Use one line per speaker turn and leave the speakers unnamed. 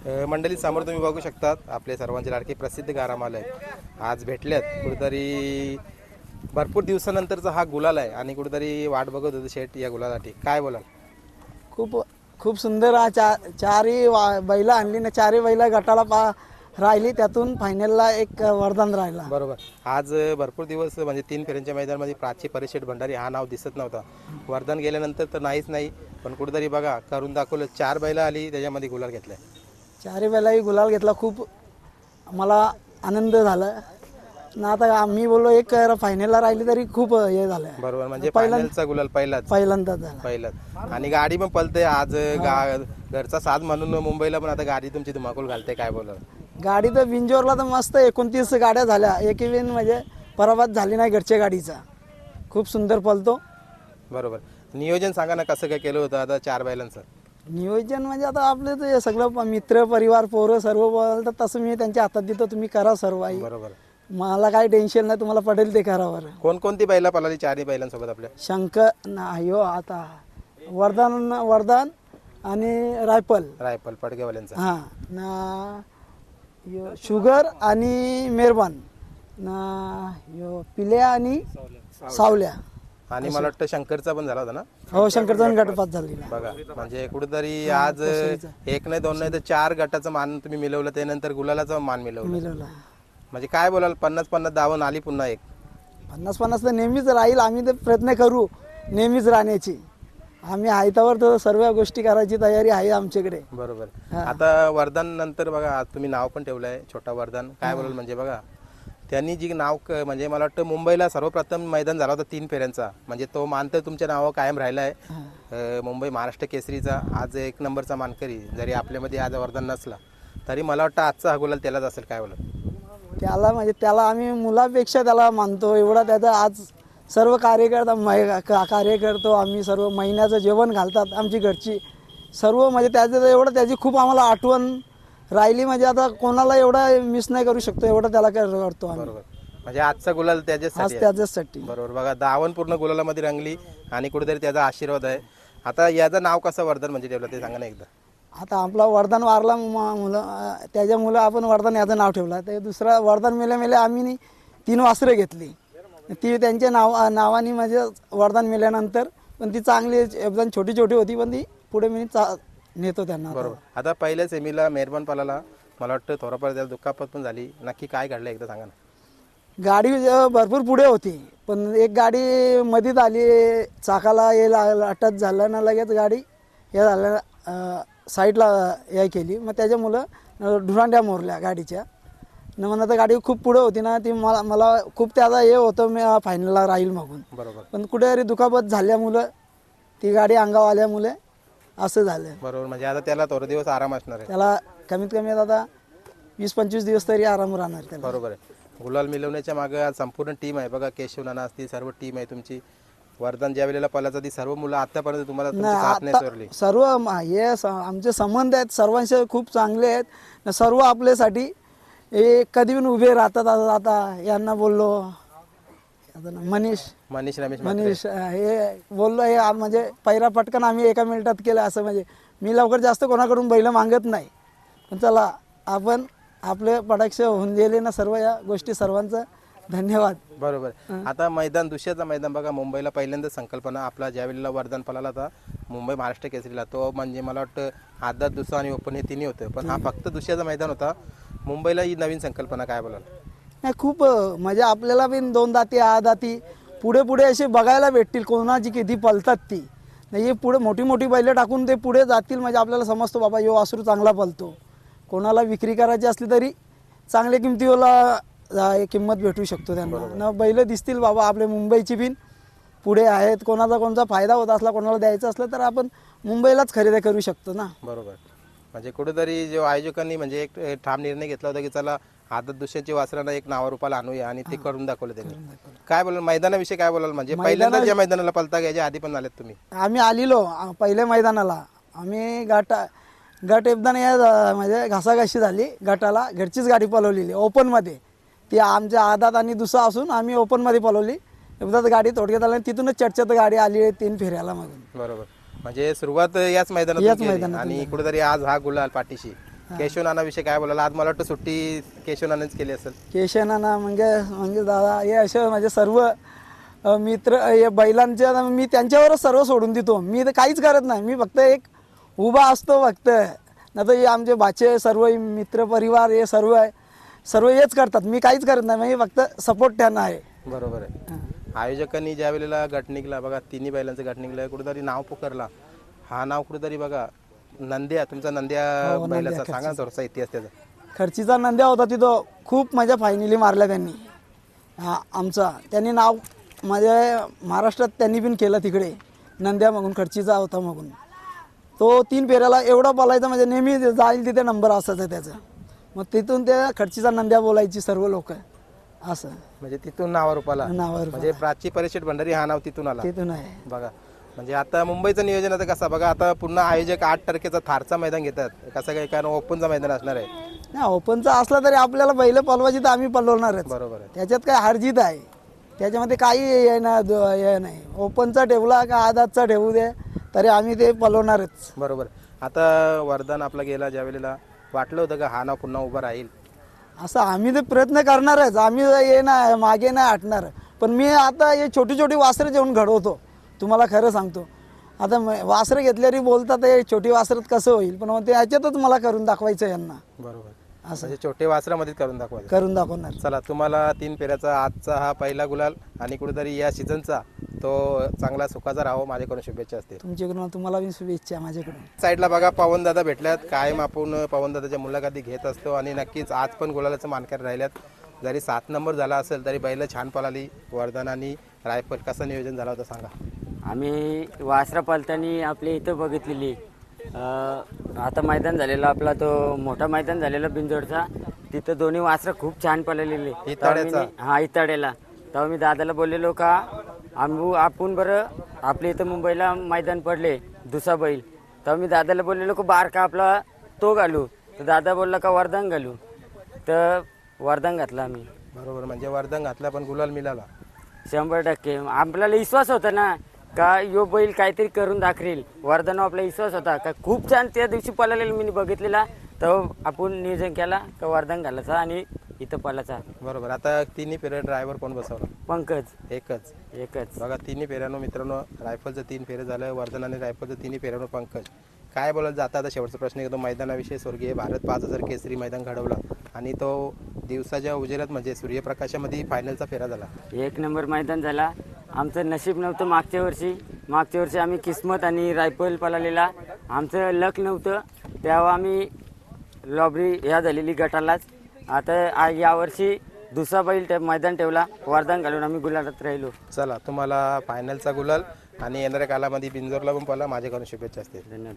मंडळी समोर तुम्ही बघू शकता आपले सर्वांचे लाडके प्रसिद्ध गारामालय आज भेटल्यात कुठेतरी भरपूर दिवसानंतरचा हा गुलाल आहे आणि कुठेतरी वाट बघत होते शेठ या गुलालासाठी. काय बोलाल?
खूप खूप सुंदर चारही बैल आणली ना, चारही बैल गटाला राहिली, त्यातून फायनलला एक वरदान राहिला.
बरोबर. आज भरपूर दिवस म्हणजे 3 फेऱ्यांच्या मैदानामध्ये प्राची परिषद भंडारी हा नाव दिसत नव्हता. वरदान गेल्यानंतर तर नाहीच नाही, पण कुठेतरी बघा करून दाखवलं. 4 बैल आली त्याच्यामध्ये गुलाल घेतलाय.
चारही बैलाही गुलाल घेतला. खूप मला आनंद झाला ना. आता मी बोललो एक फायनलला राहिली तरी खूप हे झालं.
बरोबर. म्हणजे फायनलचा गुलाल
पहिल्यांदाच झाला.
आणि गाडी पण पलते आज. घरचा साथ म्हणून मुंबईला पण आता गाडी तुमची धुमाकूल घालते. काय बोलाल?
गाडी तर बिंजोरला तर मस्त 29 गाड्या झाल्या, एकही विन म्हणजे पराभूत झाली नाही घरच्या गाडीचा. खूप सुंदर पलतो.
बरोबर. नियोजन सांगा ना, कसं काय केलं होतं आता 4 बैलांचं?
नियोजन म्हणजे आता आपले ते सगळं मित्र परिवार पोरं सर्व बोलतात तसं मी त्यांच्या हातात देतो, तुम्ही करा सर्व. आई
बरोबर.
मला काही टेन्शन नाही, तुम्हाला पडेल ते करावर.
कोणकोणती बैला पळाली 4 बैलांसोबत आपल्या?
शंकर नाही हो, आता वरदान आणि रायफल
पडगेवाल्यांचा.
हां ना, यो शुगर आणि मेहरबान ना, यो पिल्या आणि सावल्या.
आणि मला वाटतं शंकरचा पण झाला होता ना?
हो, शंकरचा गटपात झाली.
बघा म्हणजे कुठेतरी आज 1 नाही 2 नाही तर 4 गटाचं मान तुम्ही मिळवलं, त्यानंतर गुलालाचा मान मिळवलं. म्हणजे काय बोलाल? 50-50 धावून आली पुन्हा एक.
50-50 तर नेहमीच राहील. आम्ही तर प्रयत्न करू नेहमीच राहण्याची. आम्ही हायतावर तर सर्व गोष्टी करायची तयारी आहे आमच्याकडे.
बरोबर. आता वरदान नंतर बघा आज तुम्ही नाव पण ठेवलंय छोटा वरदान. काय बोलाल? म्हणजे बघा त्यांनी जी नाव म्हणजे मला वाटतं मुंबईला सर्वप्रथम मैदान झाला होता 3 फेऱ्यांचा, म्हणजे तो मान तर तुमच्या नावावर कायम राहिला आहे. मुंबई महाराष्ट्र केसरीचा आज 1 नंबरचा मानकरी जरी आपल्यामध्ये आज वरदान नसला तरी मला वाटतं आजचा हा गुलाल त्यालाच असेल. काय बोलाल?
त्याला आम्ही मुलापेक्षा त्याला मानतो एवढा. त्याचा आज सर्व कार्य करतो आम्ही. सर्व महिन्याचं जेवण घालतात आमची घरची सर्व. म्हणजे त्याचं एवढं त्याची खूप आम्हाला आठवण राहिली. म्हणजे आता कोणाला एवढा मिस नाही करू शकतो एवढं त्याला करतो आम्ही.
बरोबर. म्हणजे आजचा गुलाल
त्याच्यासाठी.
बरोबर. बघा दावण पूर्ण गुलालामध्ये रंगली आणि कुठेतरी त्याचा आशीर्वाद आहे. आता याचं नाव कसं वरदान म्हणजे ठेवलं ते सांगा ना एकदा.
आता आपला वरदान वारला मुलं, त्याच्या मुलं आपण वरदान याचं नाव ठेवलं. ते दुसरा वरदान मेले आम्ही 3 वासरं घेतली. ती त्यांच्या नावाने म्हणजे वरदान मिळाल्यानंतर पण ती चांगली एकदम छोटी होती, पण ती पुढे मी नेतो त्यांना.
बरोबर. आता पहिल्या सेमीला मेहरबान पालाला मला वाटतं थोडाफार त्याला दुखापत पण झाली. नक्की काय घडलं एकदा सांगा ना.
गाडी भरपूर पुढे होती, पण एक गाडी मधीत आली, चाकाला हे अटच झालं ना, लगेच गाडी हे झालं साईडला हे केली. मग त्याच्यामुळं ढुरांड्या मोरल्या गाडीच्या न. म्हणा तर गाडी खूप पुढे होती ना, ती मला खूप त्याचा हे होतं मी फायनलला राहील मागून.
बरोबर.
पण कुठेतरी दुखापत झाल्यामुळं ती गाडी अंगावर आल्यामुळे असं झालं.
बरोबर. म्हणजे आता त्याला थोडे दिवस आराम असणार आहे.
त्याला कमीत कमी आता 20-25 दिवस तरी आराम राहणार त्याला.
बरोबर आहे. गुलाल मिळवण्याच्या मागे आज संपूर्ण टीम आहे. बघा केशव नाना असतील, सर्व टीम आहे तुमची. वरदान ज्या वेळेला पळायचा ती सर्व मुलं आतापर्यंत तुम्हाला साथ नाही सोडली.
सर्व हे आमचे संबंध आहेत सर्वांचे खूप चांगले आहेत. सर्व आपल्यासाठी हे कधी पण उभे राहतात. आता यांना बोललो मनीष हे बोललो, हे म्हणजे पहिला पटकन आम्ही 1 मिनिटात केलं असं. म्हणजे मी लवकर जास्त कोणाकडून बैल मागत नाही, पण चला आपण आपले पटाक्ष होऊन गेले ना सर्व या गोष्टी. सर्वांचं धन्यवाद.
बरोबर. आता मैदान दुसऱ्याचा मैदान बघा मुंबईला पहिल्यांदा संकल्पना आपला ज्या वेळेला वरदान पळाला होता मुंबई महाराष्ट्र केसरीला, तो म्हणजे मला वाटतं आदत, दुसरा आणि ओपन हे तिन्ही होतं. पण हा फक्त दुसऱ्याचा मैदान होता मुंबईला. ही नवीन संकल्पना काय बोलाल?
नाही, खूप म्हणजे आपल्याला पण 2 दाती 8 दाती पुढे असे बघायला भेटतील कोणाची किती पलतात ती. नाही, हे पुढे मोठी बैलं टाकून ते पुढे जातील. म्हणजे आपल्याला समजतो बाबा यो वासरू चांगला पलतो. कोणाला विक्री करायची असली तरी चांगल्या किमतीला किंमत भेटू शकतो त्यांना. न बैल दिसतील बाबा आपले मुंबईची बिन पुढे आहेत. कोणाचा फायदा होत असला, कोणाला द्यायचं असलं तर आपण मुंबईलाच खरेदी करू शकतो ना.
बरोबर. म्हणजे कुठेतरी जो आयोजकांनी म्हणजे एक ठाम निर्णय घेतला होता की चला आदत दुसऱ्याच्या वासरांना एक नावारूपाला आणूया आणि ते करून दाखवलं त्यांनी. काय बोलाल मैदानाविषयी? काय बोलाल? म्हणजे पहिल्यांदा ज्या मैदानाला पलता घ्यायच्या आधी पण आलेत तुम्ही?
आम्ही आलेलो पहिल्या मैदानाला. आम्ही गट एकदा म्हणजे घासाघाशी झाली गटाला. घरचीच गाडी पळवलेली ओपनमध्ये. ती आमच्या आदात आणि दुसरा असून आम्ही ओपनमध्ये पळवली. एकदाच गाडी थोडक्यात आली, तिथूनच चर्चेत गाडी आली 3 फेऱ्याला मागून.
बरोबर. म्हणजे सुरुवात याच मैदानात आणि कुठेतरी आज हा गुलाल पाठीशी केशवनानाविषयी काय बोलायला? आज मला वाटतं सुट्टी केशवनानाच केली असेल.
केशनाना म्हणजे दादा हे असे म्हणजे सर्व मित्र हे बैलांच्या मी त्यांच्यावरच सर्व सोडून देतो. मी तर काहीच करत नाही, मी फक्त एक उभा असतो फक्त. नाही तर हे आमचे बाचे सर्व मित्र परिवार हे सर्व हेच करतात, मी काहीच करत नाही. म्हणजे फक्त सपोर्ट त्यांना आहे.
बरोबर आहे. आयोजकांनी ज्या वेळेला गट निघला बघा, तिन्ही बैलांचं गट निघलं, कुठेतरी नाव पुकारला. हा नाव कुठेतरी बघा नंद्या, तुमचा नंद्या बैलाचा सांगा ना थोडासा इतिहास त्याचा.
खर्चीचा नंद्या होता तिथं, खूप माझ्या फायनली मारल्या त्यांनी. आमचा त्यांनी नाव माझ्या महाराष्ट्रात त्यांनी पण केलं तिकडे. नंद्या मागून खर्चीचा होता मागून तो 3 फेऱ्याला एवढा बोलायचा, म्हणजे नेहमी जाईल तिथे नंबर असायचा त्याचा. मग तिथून त्या खर्चीचा नंद्या बोलायची सर्व लोक असं.
म्हणजे तिथून नावावर रूपाला
नावावर
म्हणजे प्राची परिषद भंडारी हा नाव तिथून आला
तिथून आहे.
बघा. म्हणजे आता मुंबईचं नियोजन आता कसं बघा, आता पुन्हा आयोजक 8 तारखेचा थारचा मैदान घेतात. कसं काय, कारण ओपनचा मैदान असणार आहे.
नाही ओपनचा असला तरी आपल्याला बैल पलवायची तर आम्ही पलवणारच.
बरोबर आहे.
त्याच्यात काय हारजीत आहे, त्याच्यामध्ये काही हे नाही. ओपनचा ठेवला का आदातचा ठेवू दे तरी आम्ही ते पलवणारच.
बरोबर. आता वरदान आपला गेला, ज्या वेळेला वाटलं होतं का हा नाव पुन्हा उभा राहील?
असं आम्ही ते प्रयत्न करणारच, आम्ही हे नाही मागे नाही हटणार. पण मी आता हे छोटी छोटी वासरं जेवण घडवतो, तुम्हाला खरं सांगतो. आता वासरं घेतल्यावर बोलतात हे छोटी वासरत कसं होईल, पण मग ते याच्यातच मला करून दाखवायचं यांना.
बरोबर.
असं
म्हणजे छोटे वासरामध्ये करून दाखवायचं.
करून दाखवणार.
चला, तुम्हाला 3 फेऱ्याचा आजचा हा पहिला गुलाल आणि कुठेतरी या सीझनचा तो चांगला सुखाचा राहो, माझ्याकडून शुभेच्छा असतील.
तुमच्याकडून तुम्हाला पण शुभेच्छा माझ्याकडून.
साईडला बघा पवनदादा भेटल्यात. कायम आपण पवनदादाच्या मुलाखती घेत असतो आणि नक्कीच आज पण गुलालाचं मानकर राहिल्यात. जरी 7 नंबर झाला असेल तरी बैल छान पळाली. वरदान आणि रायफल कसं नियोजन झालं होतं सांगा.
आम्ही वासरा पलतानी आपल्या इथं बघितलेली. आता मैदान झालेला आपला तो मोठा मैदान झालेला बिंजोडचा, तिथं दोन्ही वासरं खूप छान पळलेली.
इताड्याचा?
हा इताड्याला. तेव्हा मी दादाला बोललेलो का आपण बरं आपल्या इथं मुंबईला मैदान पडले दुसरा बैल, तेव्हा मी दादाला बोललेलो का बारका आपला तो घालू, तर दादा बोलला का वरदान घालू, तर वरदान घातला आम्ही.
बरोबर. म्हणजे वरदान घातला पण गुलाल मिळाला.
100% आपल्याला विश्वास होता ना का यो बैल काहीतरी करून दाखवेल. वरदान आपला विश्वास होता का खूप छान त्या दिवशी पळालेला मी बघितलेला, तर आपण नियोजन केला का वरदान घालायचा आणि इथं पळायचा.
बरोबर. आता तिन्ही फेऱ्या ड्रायव्हर कोण बसवला?
पंकज
एकच बघा. तिन्ही फेऱ्यानं मित्रांनो, रायफलचं 3 फेरे झालं, वर्धन आणि रायफलचं तिन्ही फेऱ्यानं पंकज. काय बोलायला जाता? आता शेवटचा प्रश्न येतो मैदानाविषयी. स्वर्गीय भारत 5000 केसरी मैदान घडवला आणि तो दिवसाच्या उजेरात म्हणजे सूर्यप्रकाशामध्ये फायनलचा फेरा झाला.
1 नंबर मैदान झाला. आमचं नशीब नव्हतं मागच्या वर्षी आम्ही किस्मत आणि रायफल पळालेला, आमचं लक नव्हतं, तेव्हा आम्ही लॉबरी ह्या झालेली गटालाच. आता यावर्षी दुसरा बैल मैदान ठेवला, वरदान घालून आम्ही गुलालात राहिलो.
चला, तुम्हाला फायनलचा गुलाल आणि येणाऱ्या कालामध्ये बिंजोरला पण पळा, माझ्याकडून शुभेच्छा असतील.
धन्यवाद.